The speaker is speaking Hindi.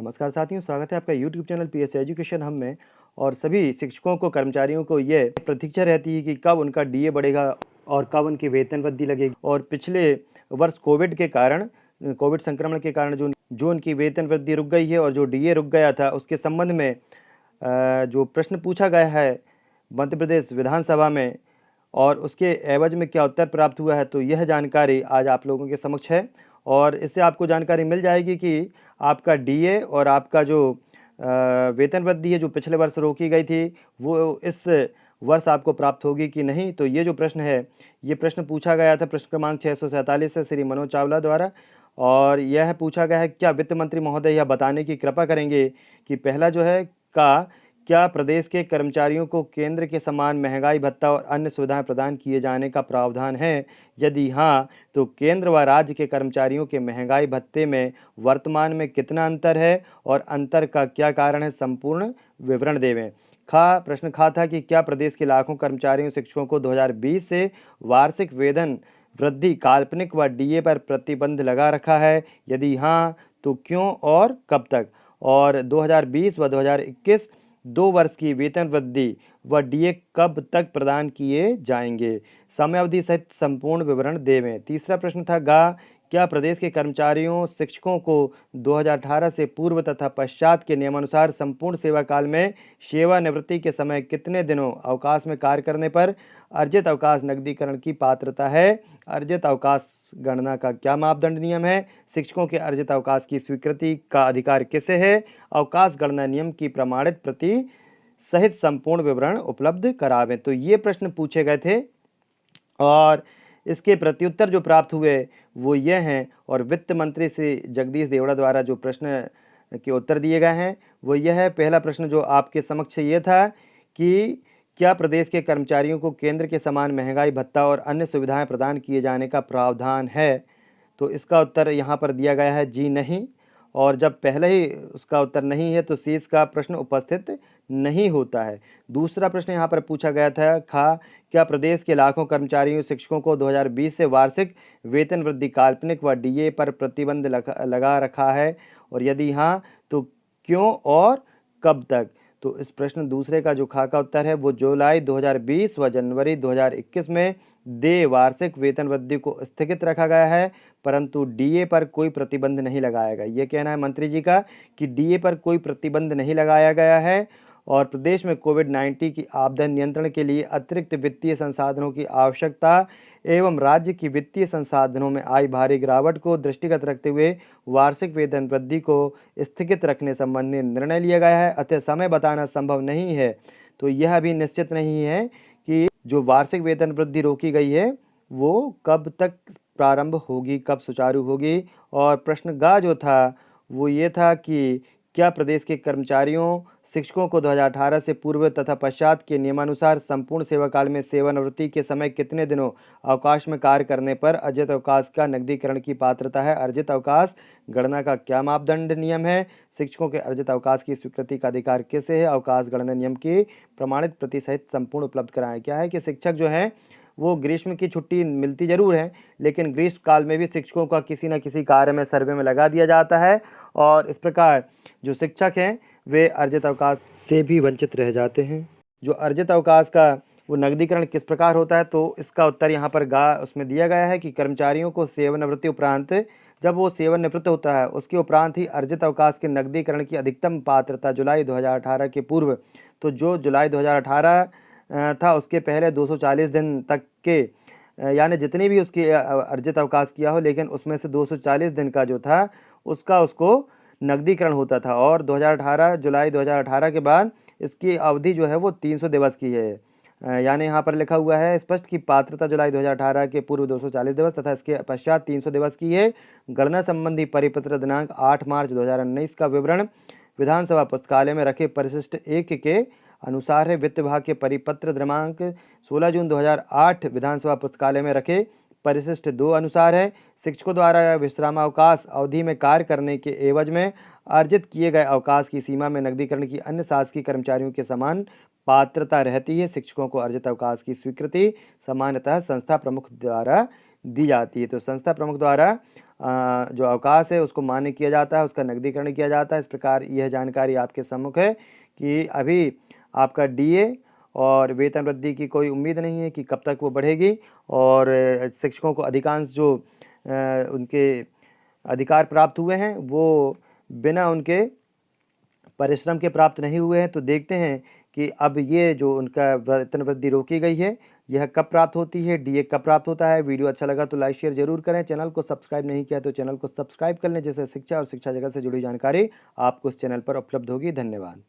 नमस्कार साथियों, स्वागत है आपका यूट्यूब चैनल पीएस एजुकेशन हम में। और सभी शिक्षकों को, कर्मचारियों को ये प्रतीक्षा रहती है कि कब उनका डीए बढ़ेगा और कब उनकी वेतन वृद्धि लगेगी। और पिछले वर्ष कोविड संक्रमण के कारण जो उनकी वेतन वृद्धि रुक गई है और जो डीए रुक गया था, उसके संबंध में जो प्रश्न पूछा गया है मध्य प्रदेश विधानसभा में और उसके एवज में क्या उत्तर प्राप्त हुआ है, तो यह जानकारी आज आप लोगों के समक्ष है। और इससे आपको जानकारी मिल जाएगी कि आपका डीए और आपका जो वेतन वृद्धि है जो पिछले वर्ष रोकी गई थी, वो इस वर्ष आपको प्राप्त होगी कि नहीं। तो ये जो प्रश्न है, ये प्रश्न पूछा गया था प्रश्न क्रमांक 647 से श्री मनोज चावला द्वारा। और यह पूछा गया है, क्या वित्त मंत्री महोदय यह बताने की कृपा करेंगे कि पहला जो है क्या प्रदेश के कर्मचारियों को केंद्र के समान महंगाई भत्ता और अन्य सुविधाएं प्रदान किए जाने का प्रावधान है? यदि हाँ, तो केंद्र व राज्य के कर्मचारियों के महंगाई भत्ते में वर्तमान में कितना अंतर है और अंतर का क्या कारण है? संपूर्ण विवरण देवें। प्रश्न खा था कि क्या प्रदेश के लाखों कर्मचारियों शिक्षकों को 2020 से वार्षिक वेतन वृद्धि काल्पनिक व डीए पर प्रतिबंध लगा रखा है? यदि हाँ, तो क्यों और कब तक? और 2020 व 2021 2 वर्ष की वेतन वृद्धि व डीए कब तक प्रदान किए जाएंगे? समयावधि सहित संपूर्ण विवरण देवें। तीसरा प्रश्न था क्या प्रदेश के कर्मचारियों शिक्षकों को 2018 से पूर्व तथा पश्चात के नियमानुसार संपूर्ण सेवा काल में सेवानिवृत्ति के समय कितने दिनों अवकाश में कार्य करने पर अर्जित अवकाश नकदीकरण की पात्रता है? अर्जित अवकाश गणना का क्या मापदंड नियम है? शिक्षकों के अर्जित अवकाश की स्वीकृति का अधिकार किसे है? अवकाश गणना नियम की प्रमाणित प्रति सहित संपूर्ण विवरण उपलब्ध करावें। तो ये प्रश्न पूछे गए थे और इसके प्रत्युत्तर जो प्राप्त हुए वो ये हैं। और वित्त मंत्री श्री जगदीश देवड़ा द्वारा जो प्रश्न के उत्तर दिए गए हैं वो यह है। पहला प्रश्न जो आपके समक्ष ये था कि क्या प्रदेश के कर्मचारियों को केंद्र के समान महंगाई भत्ता और अन्य सुविधाएं प्रदान किए जाने का प्रावधान है? तो इसका उत्तर यहाँ पर दिया गया है जी नहीं। और जब पहले ही उसका उत्तर नहीं है तो शेष का प्रश्न उपस्थित नहीं होता है। दूसरा प्रश्न यहाँ पर पूछा गया था क्या प्रदेश के लाखों कर्मचारियों शिक्षकों को 2020 से वार्षिक वेतन वृद्धि काल्पनिक व डीए पर प्रतिबंध लगा रखा है? और यदि हाँ, तो क्यों और कब तक? तो इस प्रश्न दूसरे का जो का उत्तर है वो जुलाई 2020 व जनवरी 2021 में दे वार्षिक वेतन वृद्धि को स्थगित रखा गया है, परंतु डीए पर कोई प्रतिबंध नहीं लगाया गया। ये कहना है मंत्री जी का कि डीए पर कोई प्रतिबंध नहीं लगाया गया है। और प्रदेश में कोविड-19 की आपदा नियंत्रण के लिए अतिरिक्त वित्तीय संसाधनों की आवश्यकता एवं राज्य की वित्तीय संसाधनों में आई भारी गिरावट को दृष्टिगत रखते हुए वार्षिक वेतन वृद्धि को स्थगित रखने संबंधी निर्णय लिया गया है। अतः समय बताना संभव नहीं है। तो यह भी निश्चित नहीं है कि जो वार्षिक वेतन वृद्धि रोकी गई है वो कब तक प्रारंभ होगी, कब सुचारू होगी। और प्रश्न जो था वो ये था कि क्या प्रदेश के कर्मचारियों शिक्षकों को 2018 से पूर्व तथा पश्चात के नियमानुसार संपूर्ण सेवा काल में सेवानिवृत्ति के समय कितने दिनों अवकाश में कार्य करने पर अर्जित अवकाश का नकदीकरण की पात्रता है? अर्जित अवकाश गणना का क्या मापदंड नियम है? शिक्षकों के अर्जित अवकाश की स्वीकृति का अधिकार किसे है? अवकाश गणना नियम की प्रमाणित प्रति सहित संपूर्ण उपलब्ध कराएं। क्या है कि शिक्षक जो है वो ग्रीष्म की छुट्टी मिलती जरूर है, लेकिन ग्रीष्म काल में भी शिक्षकों का किसी न किसी कार्य में सर्वे में लगा दिया जाता है और इस प्रकार जो शिक्षक हैं वे अर्जित अवकाश से भी वंचित रह जाते हैं। जो अर्जित अवकाश का वो नकदीकरण किस प्रकार होता है, तो इसका उत्तर यहाँ पर उसमें दिया गया है कि कर्मचारियों को सेवानिवृत्ति उपरांत जब वो सेवानिवृत्त होता है उसके उपरांत ही अर्जित अवकाश के नकदीकरण की अधिकतम पात्रता जुलाई 2018 के पूर्व, तो जो जुलाई 2018 था उसके पहले 240 दिन तक के यानी जितनी भी उसकी अर्जित अवकाश किया हो, लेकिन उसमें से 240 दिन का जो था उसको नकदीकरण होता था। और 2018 जुलाई 2018 के बाद इसकी अवधि जो है वो 300 दिवस की है। यानी यहाँ पर लिखा हुआ है स्पष्ट कि पात्रता जुलाई 2018 के पूर्व 240 दिवस तथा इसके पश्चात 300 दिवस की है। गणना संबंधी परिपत्र दिनांक 8 मार्च 2019 का विवरण विधानसभा पुस्तकालय में रखे परिशिष्ट 1 के अनुसार है। वित्त विभाग के परिपत्र दिनांक 16 जून 2008 विधानसभा पुस्तकालय में रखे परिशिष्ट 2 अनुसार है। शिक्षकों द्वारा विश्रामावकाश अवधि में कार्य करने के एवज में अर्जित किए गए अवकाश की सीमा में नकदीकरण की अन्य शासकीय कर्मचारियों के समान पात्रता रहती है। शिक्षकों को अर्जित अवकाश की स्वीकृति सामान्यतः संस्था प्रमुख द्वारा दी जाती है। तो संस्था प्रमुख द्वारा जो अवकाश है उसको मान्य किया जाता है, उसका नकदीकरण किया जाता है। इस प्रकार यह जानकारी आपके सम्मुख है कि अभी आपका डीए और वेतन वृद्धि की कोई उम्मीद नहीं है कि कब तक वो बढ़ेगी, और शिक्षकों को अधिकांश जो उनके अधिकार प्राप्त हुए हैं वो बिना उनके परिश्रम के प्राप्त नहीं हुए हैं। तो देखते हैं कि अब ये जो उनका वेतन वृद्धि रोकी गई है यह कब प्राप्त होती है, डीए कब प्राप्त होता है। वीडियो अच्छा लगा तो लाइक शेयर जरूर करें। चैनल को सब्सक्राइब नहीं किया तो चैनल को सब्सक्राइब कर लें, जैसे शिक्षा और शिक्षा जगत से जुड़ी जानकारी आपको इस चैनल पर उपलब्ध होगी। धन्यवाद।